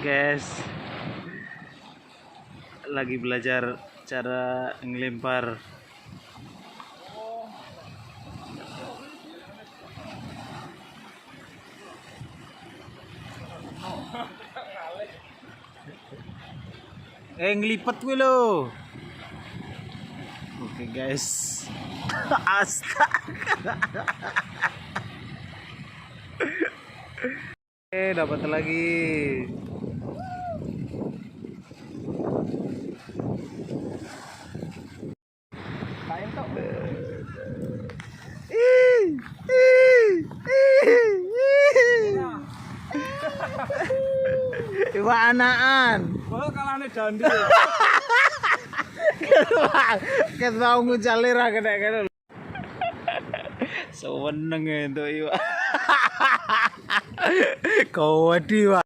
Guys, lagi belajar cara ngelempar. Ngelipet gue lo. Oke guys. Astaga. Dapat lagi. Iwa anaan. Oh, kalahnya jandi. Ketau ngujalira kena. Seweneng itu Iwa. Kau wadi Wa.